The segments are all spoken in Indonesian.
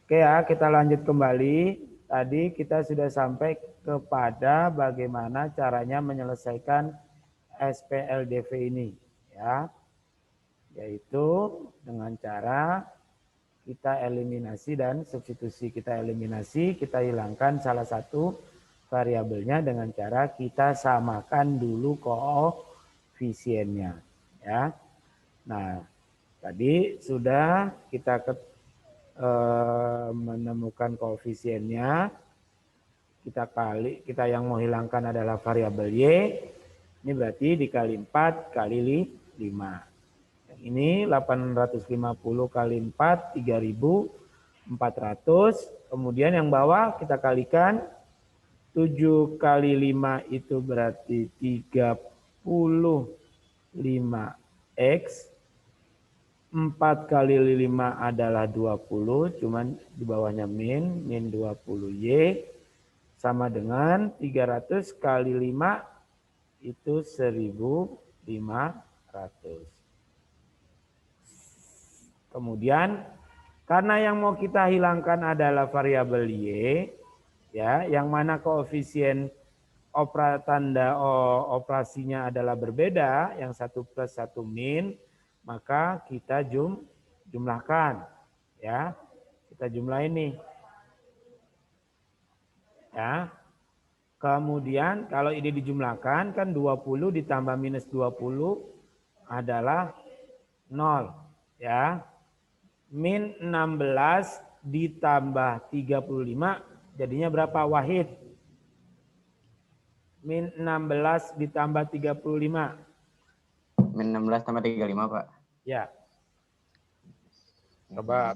Oke ya, kita lanjut kembali. Tadi kita sudah sampai kepada bagaimana caranya menyelesaikan SPLDV ini, ya. Yaitu dengan cara kita eliminasi dan substitusi. Kita eliminasi, kita hilangkan salah satu variabelnya dengan cara kita samakan dulu koefisiennya, ya. Nah, tadi sudah kita menemukan koefisiennya, kita yang mau hilangkan adalah variabel Y, ini berarti dikali 4 kali 5. Yang ini 850 kali 4, 3.400. Kemudian yang bawah kita kalikan, 7 kali 5 itu berarti 35X. 4 kali 5 adalah 20, cuman di bawahnya min 20Y, sama dengan 300 kali 5 itu 1.500. Kemudian karena yang mau kita hilangkan adalah variabel Y, ya, yang mana koefisien tanda operasinya adalah berbeda, yang satu plus satu min, maka kita jumlahkan, ya. Kita jumlahin nih. Ya. Kemudian kalau ini dijumlahkan kan 20 ditambah minus 20 adalah 0, ya. Min 16 ditambah 35 jadinya berapa, Wahid? Min 16 ditambah 35. Min 16 tambah 35, Pak. Ya. Coba.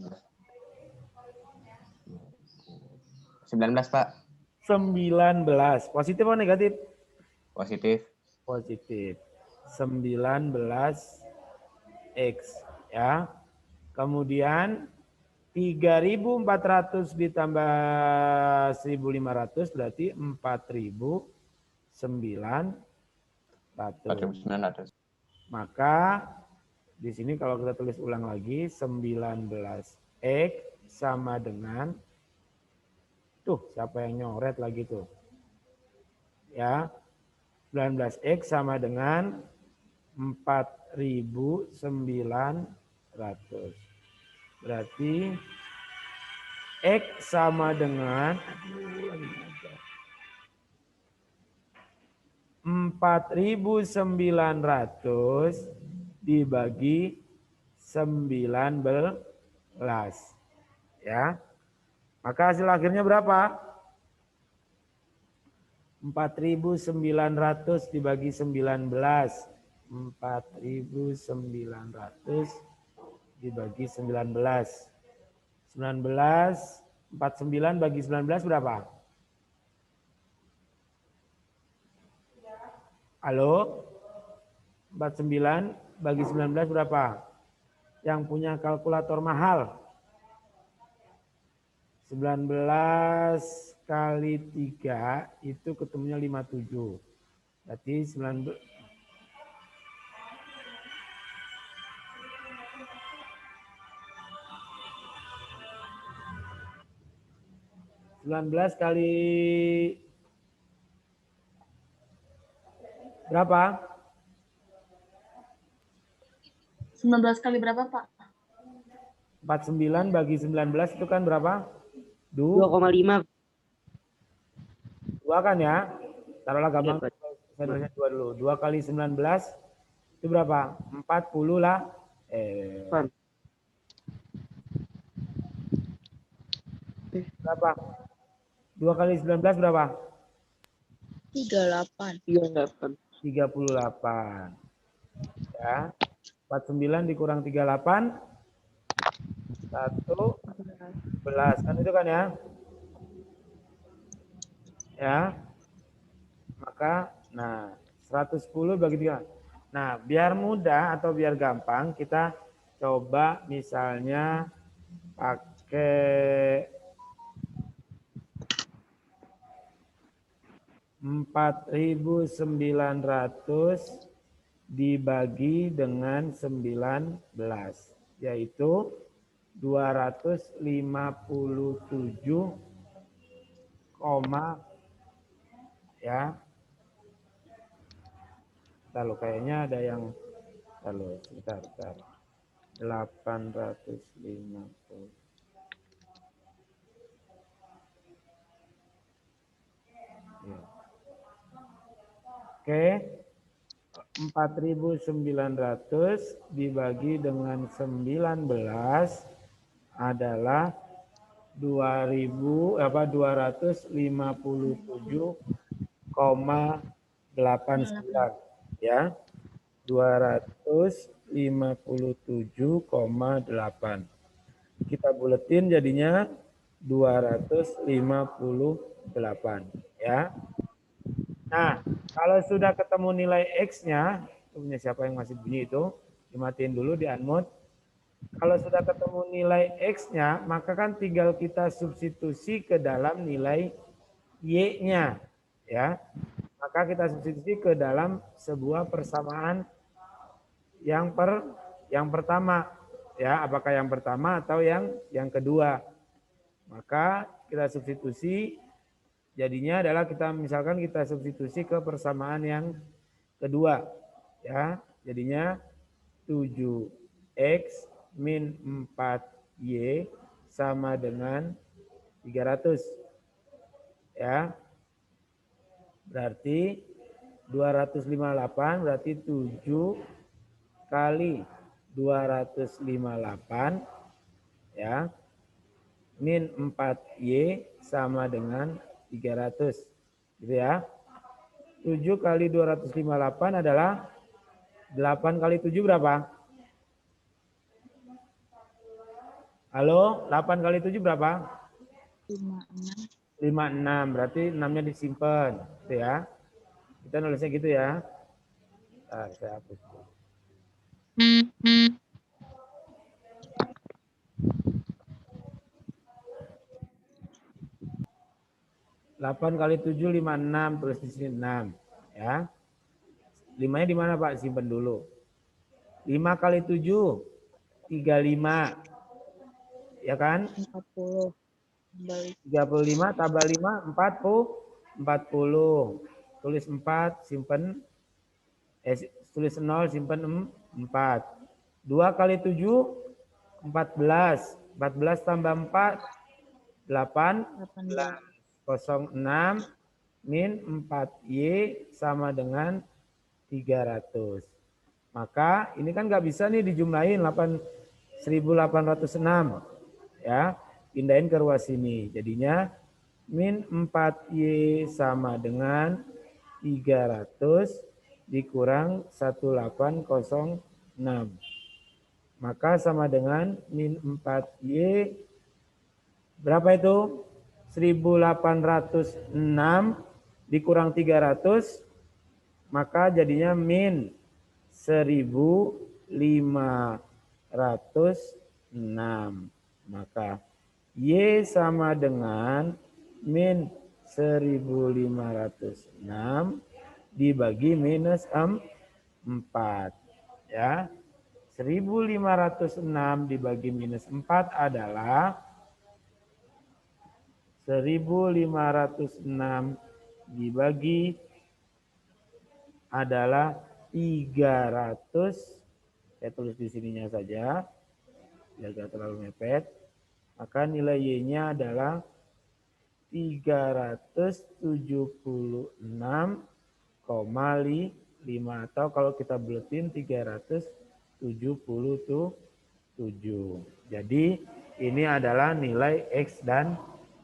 19, Pak. 19. Positif atau negatif? Positif. Positif. 19X. Ya. Kemudian 3.400 ditambah 1.500 berarti 4.900. Maka di sini kalau kita tulis ulang lagi 19X sama dengan, tuh siapa yang nyoret lagi tuh, ya, 19X sama dengan 4.900. Berarti X sama dengan 4.900 dibagi 19. Ya. Maka hasil akhirnya berapa? 4.900 dibagi 19. 4.900 dibagi 19. 49 bagi 19 berapa? Halo? 49 bagi 19 berapa? Yang punya kalkulator mahal. 19 kali 3 itu ketemunya 57. Berarti 19 kali berapa? 19 kali berapa, Pak? 49 bagi 19 itu kan berapa? 2,5. 2 kan ya? Taruhlah gampang. Iya, Saya tulisnya 2 dulu. 2 kali 19 itu berapa? 40 lah. Berapa? 2 kali 19 berapa? 38. 38. Ya. 49 dikurang 38. 11. Kan itu kan ya? Ya. Maka, nah, 110 bagi 3. Nah, biar mudah atau biar gampang, kita coba misalnya pakai 4.900 dibagi dengan 19, yaitu 257, ya. Lalu kayaknya ada yang lalu sebentar. 850. Ya. Oke. 4.900 dibagi dengan 19 adalah 257,89 ya. 257,8. Kita buletin jadinya 258 ya. Nah, kalau sudah ketemu nilai X-nya, punya siapa yang masih bunyi itu, dimatiin dulu di unmute. Kalau sudah ketemu nilai X-nya, maka kan tinggal kita substitusi ke dalam nilai Y-nya. Ya. Maka kita substitusi ke dalam sebuah persamaan yang pertama. Ya, apakah yang pertama atau yang kedua. Maka kita substitusi, jadinya adalah misalkan kita substitusi ke persamaan yang kedua. Ya, jadinya 7X min 4Y sama dengan 300. Ya. Berarti 258 berarti 7 kali 258 ya. Min 4Y sama dengan 300. Gitu ya. 7 kali 258 adalah 8 kali 7 berapa? Halo, 8 kali 7 berapa? 56. 56, berarti 6-nya disimpan. Gitu ya. Kita nulisnya gitu ya. Bentar, saya hapus. Delapan kali 7, 56, terus di sini 6. Ya. 5-nya di mana Pak? Simpan dulu. 5 kali 7, 35. Ya kan? 40. 35 tambah 5, 40. Tulis 4, simpan. Tulis 0, simpan 4. 2 kali 7, 14. 14 tambah 4, 8. 06 min 4Y sama dengan 300. Maka ini kan nggak bisa nih dijumlahin 1806. Ya, pindahin ke ruas sini. Jadinya min 4Y sama dengan 300 dikurang 1806. Maka sama dengan min 4Y berapa itu? 1806 dikurang 300, maka jadinya min 1506. Maka Y sama dengan min 1506 dibagi minus 4. Ya. 1506 dibagi minus 4 adalah 1506 dibagi adalah 300. Saya tulis di sininya saja, biar tidak terlalu mepet. Maka nilai Y-nya adalah 376,5 atau kalau kita buletin 377. Jadi ini adalah nilai X dan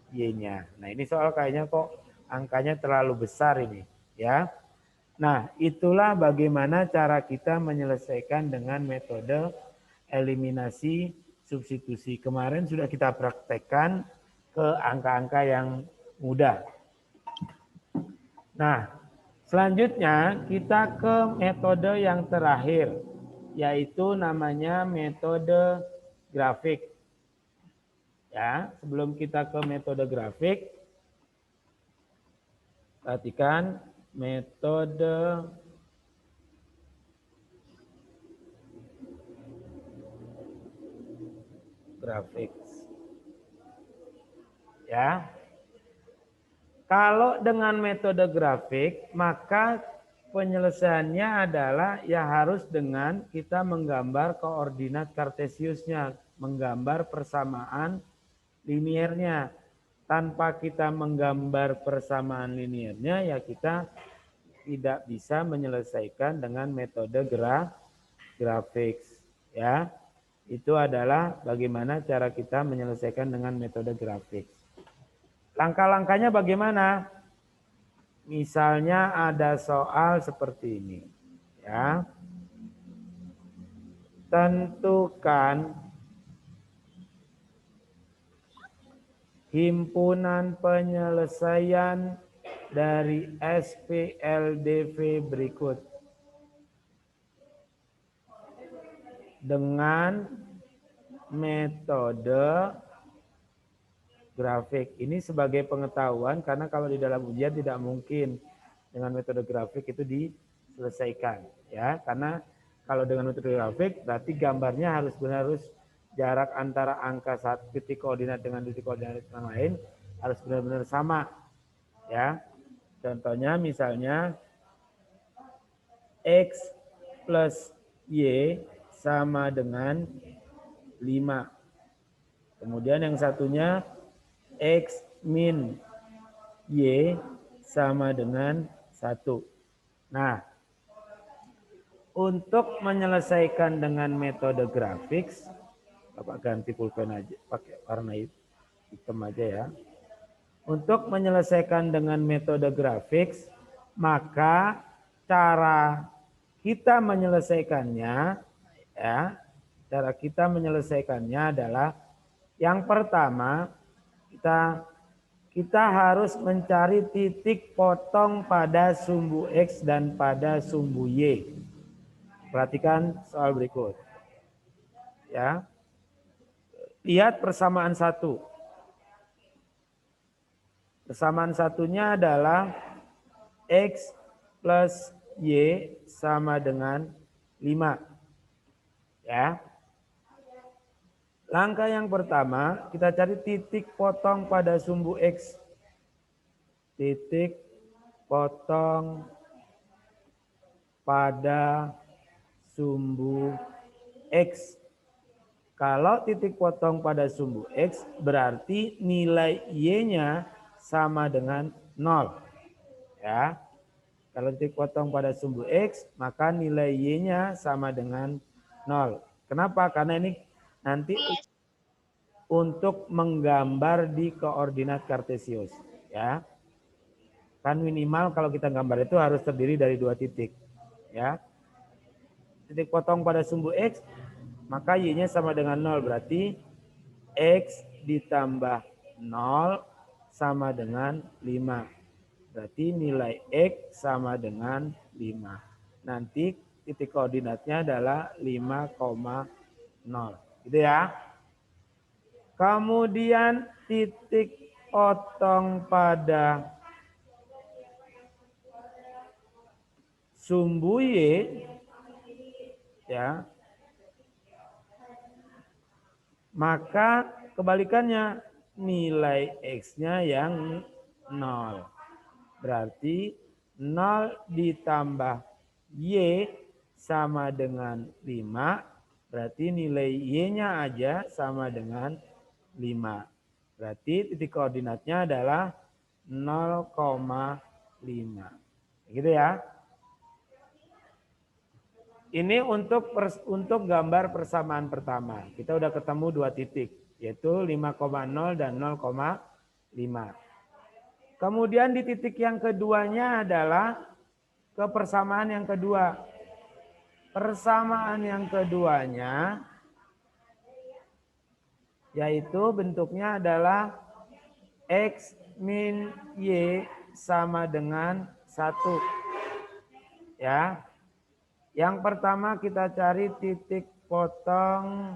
Y-nya. Nah, ini soal kayaknya kok angkanya terlalu besar ini, ya. Nah, itulah bagaimana cara kita menyelesaikan dengan metode eliminasi substitusi. Kemarin sudah kita praktekkan ke angka-angka yang mudah. Nah, selanjutnya kita ke metode yang terakhir, yaitu namanya metode grafik. Ya, sebelum kita ke metode grafik, perhatikan metode grafik. Ya. Kalau dengan metode grafik, maka penyelesaiannya adalah ya harus dengan kita menggambar koordinat kartesiusnya, menggambar persamaan liniernya. Tanpa kita menggambar persamaan liniernya, ya kita tidak bisa menyelesaikan dengan metode grafik. Ya, itu adalah bagaimana cara kita menyelesaikan dengan metode grafik. Langkah-langkahnya bagaimana? Misalnya ada soal seperti ini, ya. Tentukan himpunan penyelesaian dari SPLDV berikut dengan metode grafik. Ini sebagai pengetahuan karena kalau di dalam ujian tidak mungkin dengan metode grafik itu diselesaikan, ya. Karena kalau dengan metode grafik berarti gambarnya harus benar-benar jarak antara angka titik koordinat dengan titik koordinat yang lain harus benar-benar sama, ya. Contohnya misalnya X plus Y sama dengan 5. Kemudian yang satunya X min Y sama dengan 1. Nah, untuk menyelesaikan dengan metode grafik, Bapak ganti pulpen aja, pakai warna hitam aja ya. Untuk menyelesaikan dengan metode grafik, maka cara kita menyelesaikannya, ya, cara kita menyelesaikannya adalah yang pertama kita harus mencari titik potong pada sumbu X dan pada sumbu Y. Perhatikan soal berikut. Ya. Lihat persamaan 1. Persamaan satunya adalah X plus Y sama dengan 5. Ya. Langkah yang pertama, kita cari titik potong pada sumbu X. Titik potong pada sumbu X. Kalau titik potong pada sumbu X, berarti nilai Y-nya sama dengan 0. Ya. Kalau titik potong pada sumbu X, maka nilai Y-nya sama dengan 0. Kenapa? Karena ini nanti untuk menggambar di koordinat kartesius, ya. Kan minimal kalau kita gambar itu harus terdiri dari 2 titik, ya. Titik potong pada sumbu X, maka Y-nya sama dengan 0, berarti X ditambah 0 sama dengan 5. Berarti nilai X sama dengan 5. Nanti titik koordinatnya adalah 5,0. Gitu ya. Kemudian titik potong pada sumbu Y, ya, maka kebalikannya nilai X-nya yang 0. Berarti 0 ditambah Y sama dengan 5, berarti nilai Y-nya aja sama dengan 5. Berarti titik koordinatnya adalah 0,5. Gitu ya. Ini untuk gambar persamaan pertama. Kita udah ketemu 2 titik, yaitu 5,0 dan 0,5. Kemudian di titik yang keduanya adalah ke persamaan yang kedua. Persamaan yang keduanya yaitu bentuknya adalah X min Y sama dengan 1. Ya. Yang pertama kita cari titik potong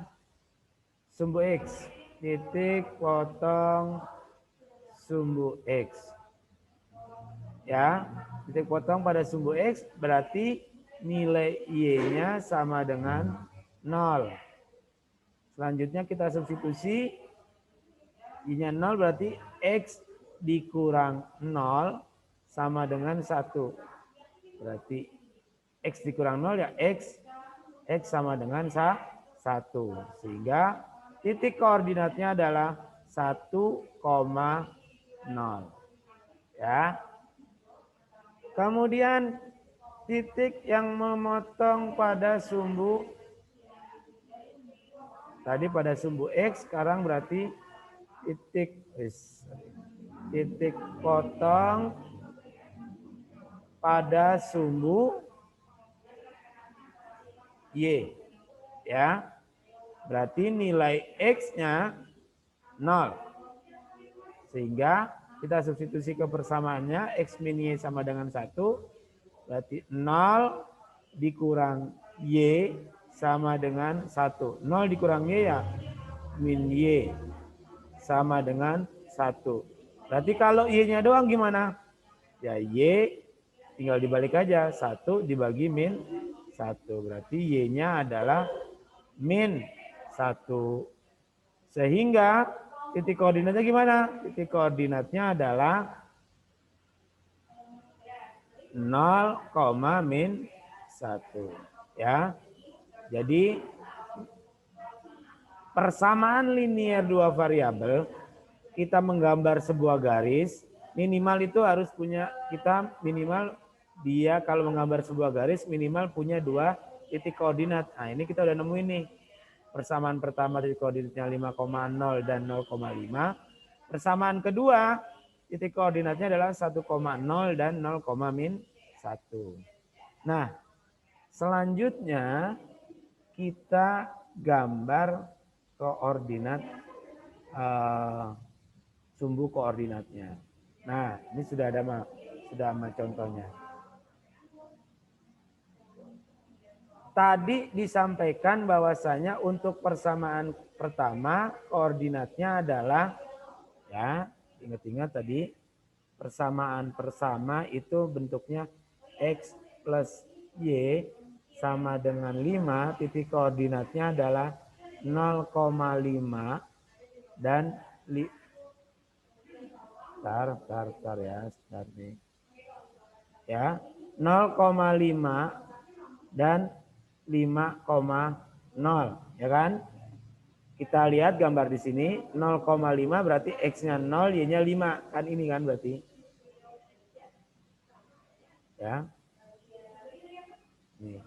sumbu X. Titik potong sumbu X. Ya, titik potong pada sumbu X berarti nilai Y-nya sama dengan 0. Selanjutnya kita substitusi. Y-nya 0 berarti X dikurang 0 sama dengan 1. Berarti X dikurang 0 ya X sama dengan 1. Sehingga titik koordinatnya adalah 1,0. Ya. Kemudian titik yang memotong pada sumbu tadi pada sumbu X, sekarang berarti titik potong pada sumbu Y. Ya. Berarti nilai X-nya 0. Sehingga kita substitusi ke persamaannya X min Y sama dengan 1. Berarti 0 dikurang Y sama dengan 1. 0 dikurang Y ya min Y sama dengan 1. Berarti kalau Y-nya doang gimana? Ya Y tinggal dibalik aja. 1 dibagi min 1. Berarti Y-nya adalah min 1. Sehingga titik koordinatnya gimana? Titik koordinatnya adalah 0, min 1. Ya. Jadi persamaan linear dua variabel, kita menggambar sebuah garis, minimal itu harus punya, kita minimal dia kalau menggambar sebuah garis minimal punya 2 titik koordinat. Nah ini kita udah nemuin nih. Persamaan pertama titik koordinatnya 5,0 dan 0,5. Persamaan kedua titik koordinatnya adalah 1,0 dan 0, min 1. Nah selanjutnya kita gambar koordinat sumbu koordinatnya. Nah, ini sudah ada contohnya. Tadi disampaikan bahwasanya untuk persamaan pertama koordinatnya adalah ya, ingat-ingat tadi persamaan persama itu bentuknya X plus Y sama dengan 5, titik koordinatnya adalah 0,5 dan tar ya, sebentar nih. Ya, 0,5 dan 5,0, ya kan? Kita lihat gambar di sini 0,5 berarti X-nya 0, Y-nya 5, kan ini kan berarti. Ya. Nih.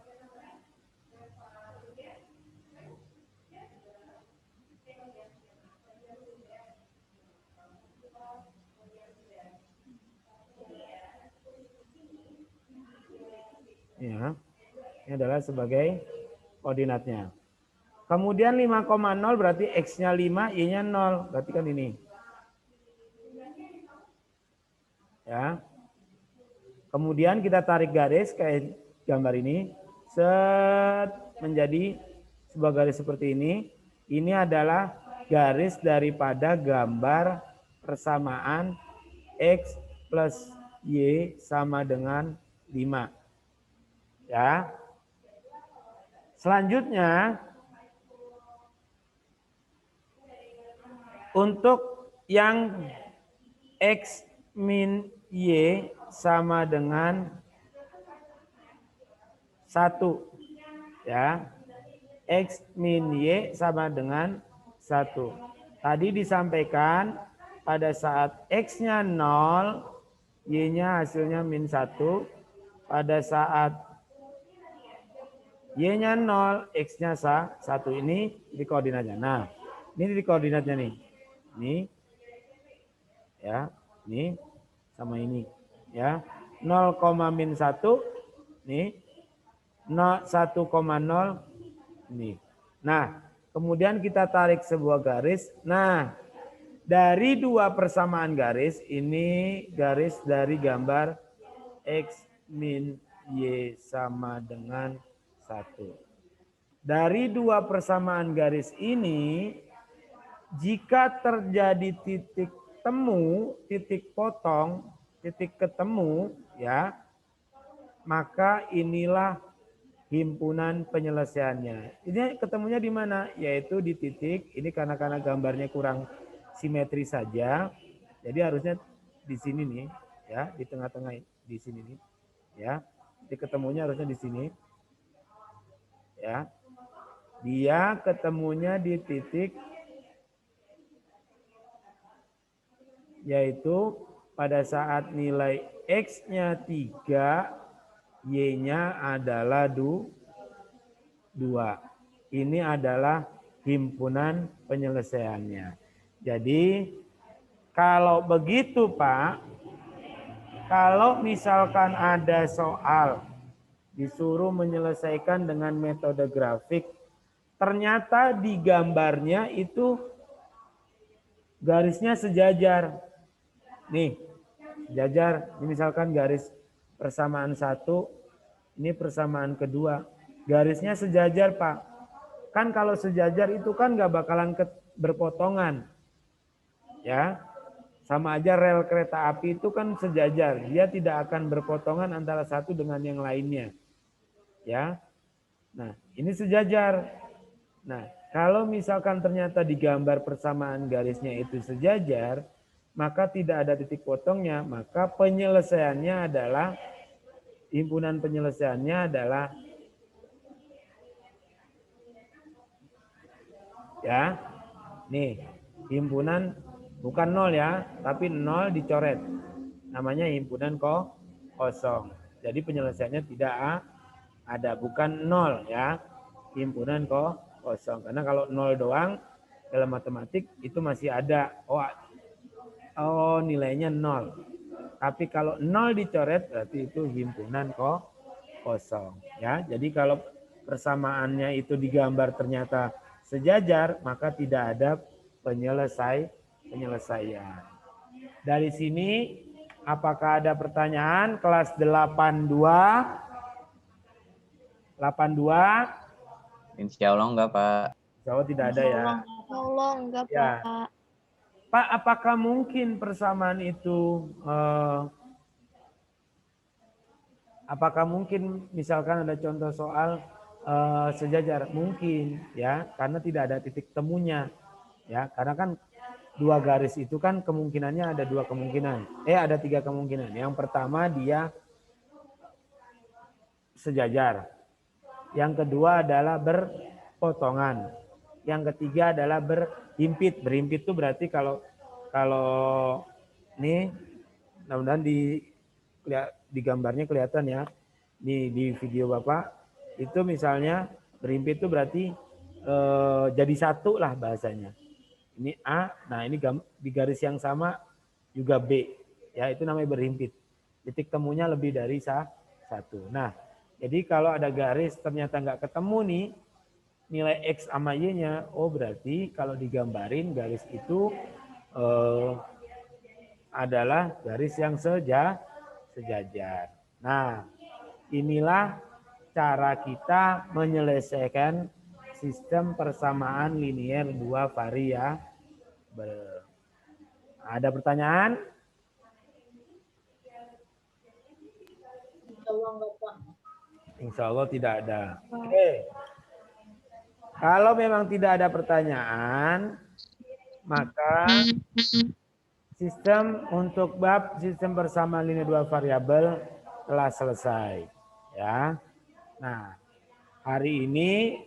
Ya, ini adalah sebagai koordinatnya. Kemudian 5,0 berarti X-nya 5, Y-nya 0. Berarti kan ini. Ya. Kemudian kita tarik garis kayak gambar ini. Set menjadi sebuah garis seperti ini. Ini adalah garis daripada gambar persamaan X plus Y sama dengan 5. Ya. Selanjutnya untuk yang X min Y sama dengan 1. Ya. X min Y sama dengan 1. Tadi disampaikan pada saat X-nya 0, Y-nya hasilnya min 1. Pada saat Y-nya 0, X-nya 1. Ini di koordinatnya. Nah, ini di koordinatnya nih. Ini. Ya, ini sama ini. Ya. 0, min 1. Nih. 1,0 ini. Nah, kemudian kita tarik sebuah garis. Nah, dari dua persamaan garis, ini garis dari gambar X min Y sama dengan 1. Dari dua persamaan garis ini, jika terjadi titik temu, titik potong, titik ketemu, ya, maka inilah himpunan penyelesaiannya. Ini ketemunya di mana? Yaitu di titik, ini karena gambarnya kurang simetri saja, jadi harusnya di sini nih, ya, di tengah-tengah di sini nih, ya. Jadi ketemunya harusnya di sini. Ya. Dia ketemunya di titik yaitu pada saat nilai X-nya 3, Y-nya adalah 2. Ini adalah himpunan penyelesaiannya. Jadi kalau begitu Pak, kalau misalkan ada soal disuruh menyelesaikan dengan metode grafik, ternyata di gambarnya itu garisnya sejajar. Nih, sejajar. Ini misalkan garis persamaan 1, ini persamaan kedua. Garisnya sejajar, Pak. Kan kalau sejajar itu kan nggak bakalan berpotongan. Ya, sama aja rel kereta api itu kan sejajar. Dia tidak akan berpotongan antara satu dengan yang lainnya. Ya. Nah, ini sejajar. Nah, kalau misalkan ternyata di gambar persamaan garisnya itu sejajar, maka tidak ada titik potongnya, maka penyelesaiannya adalah, himpunan penyelesaiannya adalah, ya, nih, himpunan bukan 0 ya, tapi 0 dicoret. Namanya himpunan kosong. Jadi penyelesaiannya tidak ada, bukan 0 ya, himpunan kosong. Karena kalau 0 doang dalam matematik itu masih ada, oh nilainya 0. Tapi kalau 0 dicoret berarti itu himpunan kosong. Ya, jadi kalau persamaannya itu digambar ternyata sejajar, maka tidak ada penyelesaian. Dari sini apakah ada pertanyaan kelas 82? 82? Insya Allah enggak, Pak. Insya Allah tidak ada ya. Insya Allah enggak, Ya. Pak. Pak, apakah mungkin persamaan itu, apakah mungkin misalkan ada contoh soal sejajar? Mungkin ya, karena tidak ada titik temunya. Ya, karena kan dua garis itu kan kemungkinannya ada dua kemungkinan. Ada 3 kemungkinan. Yang pertama dia sejajar. Yang kedua adalah berpotongan. Yang ketiga adalah berhimpit. Berhimpit itu berarti kalau ini, mudah-mudahan di gambarnya kelihatan ya. Di video Bapak itu misalnya berhimpit itu berarti jadi satu lah bahasanya. Ini A, nah ini di garis yang sama juga B. Ya, itu namanya berhimpit. Titik temunya lebih dari 1. Nah, jadi kalau ada garis ternyata nggak ketemu nih nilai X sama Y-nya, oh berarti kalau digambarin garis itu adalah garis yang sejajar. Nah, inilah cara kita menyelesaikan sistem persamaan linier 2 variabel. Ada pertanyaan? Insya Allah tidak ada. Oke. Kalau memang tidak ada pertanyaan, maka sistem untuk bab sistem persamaan linier 2 variabel telah selesai. Ya. Nah, hari ini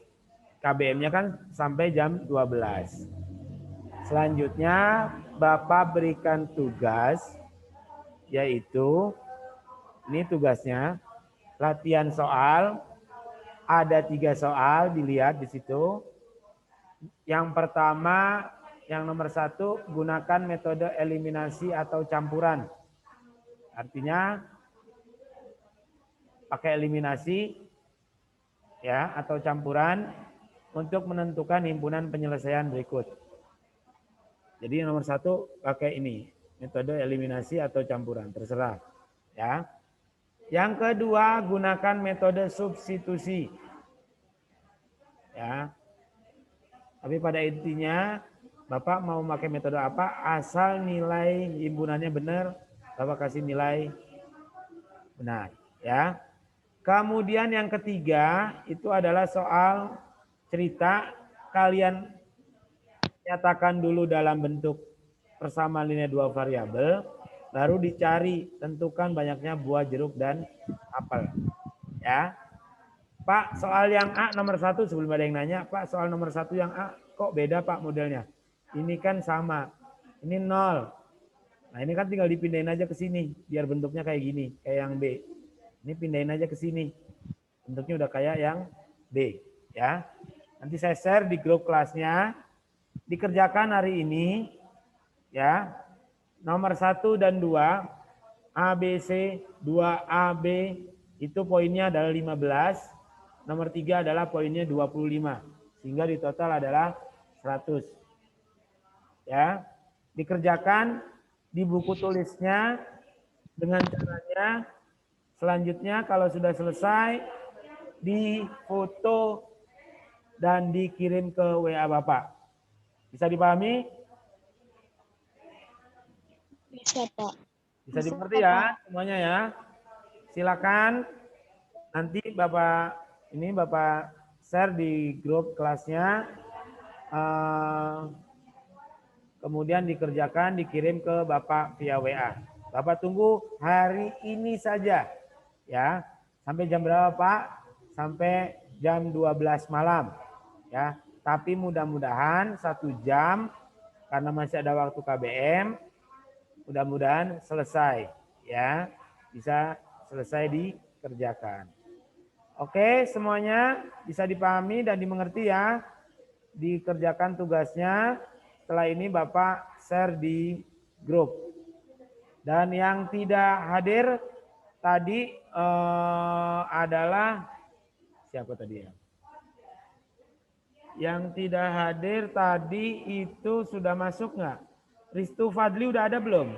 KBM-nya kan sampai jam 12. Selanjutnya Bapak berikan tugas, yaitu ini tugasnya latihan soal. Ada 3 soal, dilihat di situ. Yang pertama, yang nomor 1, gunakan metode eliminasi atau campuran. Artinya pakai eliminasi ya atau campuran untuk menentukan himpunan penyelesaian berikut. Jadi yang nomor 1 pakai ini, metode eliminasi atau campuran, terserah ya. Yang kedua, gunakan metode substitusi. Ya. Tapi pada intinya Bapak mau pakai metode apa, asal nilai himpunannya benar, Bapak kasih nilai benar, ya. Kemudian yang ketiga itu adalah soal cerita. Kalian nyatakan dulu dalam bentuk persamaan linear dua variabel, baru dicari tentukan banyaknya buah jeruk dan apel. Ya, Pak, soal yang A nomor 1 sebelum ada yang nanya, Pak, soal nomor 1 yang A kok beda Pak modelnya? Ini kan sama, ini 0. Nah ini kan tinggal dipindahin aja ke sini, biar bentuknya kayak gini, kayak yang B. Ini pindahin aja ke sini, bentuknya udah kayak yang B. Ya, nanti saya share di grup kelasnya, dikerjakan hari ini, ya. Nomor 1 dan 2, ABC, 2AB, itu poinnya adalah 15. Nomor 3 adalah poinnya 25. Sehingga di total adalah 100. Ya, dikerjakan di buku tulisnya dengan caranya selanjutnya kalau sudah selesai difoto dan dikirim ke WA Bapak. Bisa dipahami? Bisa, Pak. Bisa dimengerti ya semuanya ya. Silakan nanti Bapak share di grup kelasnya. Kemudian dikerjakan, dikirim ke Bapak via WA. Bapak tunggu hari ini saja. Ya, sampai jam berapa Pak? Sampai jam 12 malam. Ya, tapi mudah-mudahan 1 jam karena masih ada waktu KBM. Mudah-mudahan selesai. Ya, bisa selesai dikerjakan. Oke, semuanya bisa dipahami dan dimengerti ya. Dikerjakan tugasnya. Setelah ini Bapak share di grup. Dan yang tidak hadir tadi adalah siapa tadi ya? Yang tidak hadir tadi itu sudah masuk nggak? Ristu Fadli udah ada belum?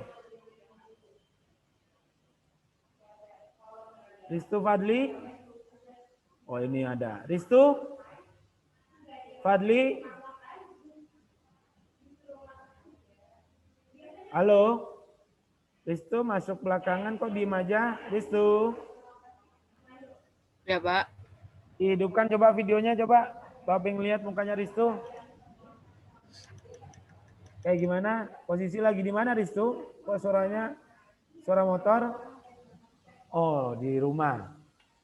Ristu Fadli? Oh ini ada. Ristu? Fadli? Halo? Ristu masuk belakangan kok diem aja? Ristu? Ya, Pak. Hidupkan coba videonya coba. Bapak pengen lihat mukanya Ristu. Kayak gimana? Posisi lagi di mana Ristu? Kok suaranya suara motor? Oh, di rumah.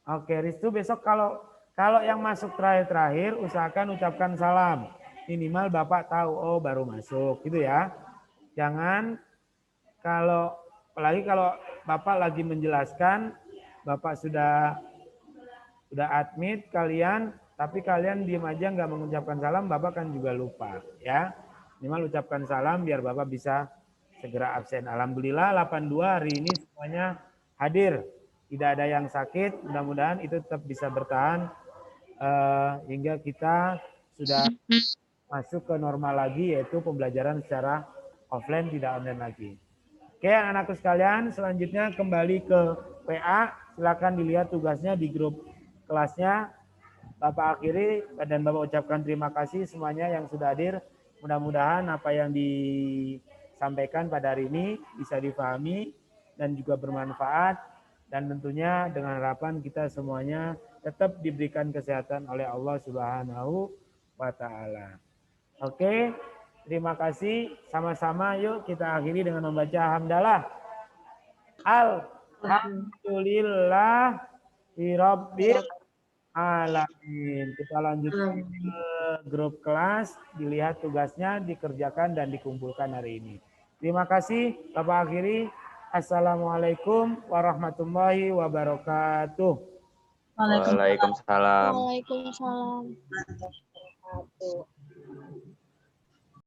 Oke, Ristu besok kalau yang masuk terakhir usahakan ucapkan salam. Minimal Bapak tahu oh baru masuk gitu ya. Jangan apalagi kalau Bapak lagi menjelaskan, Bapak sudah admit kalian, tapi kalian diem aja nggak mengucapkan salam, Bapak kan juga lupa ya. Minimal ucapkan salam biar Bapak bisa segera absen. Alhamdulillah 82 hari ini semuanya hadir. Tidak ada yang sakit, mudah-mudahan itu tetap bisa bertahan hingga kita sudah masuk ke normal lagi, yaitu pembelajaran secara offline tidak online lagi. Oke anak-anakku sekalian, selanjutnya kembali ke PA. Silakan dilihat tugasnya di grup kelasnya. Bapak akhiri dan Bapak ucapkan terima kasih semuanya yang sudah hadir. Mudah-mudahan apa yang disampaikan pada hari ini bisa dipahami dan juga bermanfaat. Dan tentunya dengan harapan kita semuanya tetap diberikan kesehatan oleh Allah Subhanahu wa Ta'ala. Oke. Terima kasih. Sama-sama yuk kita akhiri dengan membaca hamdalah. Alhamdulillah rabbil alamin. Kita lanjut ke grup kelas. Dilihat tugasnya, dikerjakan dan dikumpulkan hari ini. Terima kasih. Bapak akhiri. Assalamualaikum warahmatullahi wabarakatuh. Waalaikumsalam. Waalaikumsalam.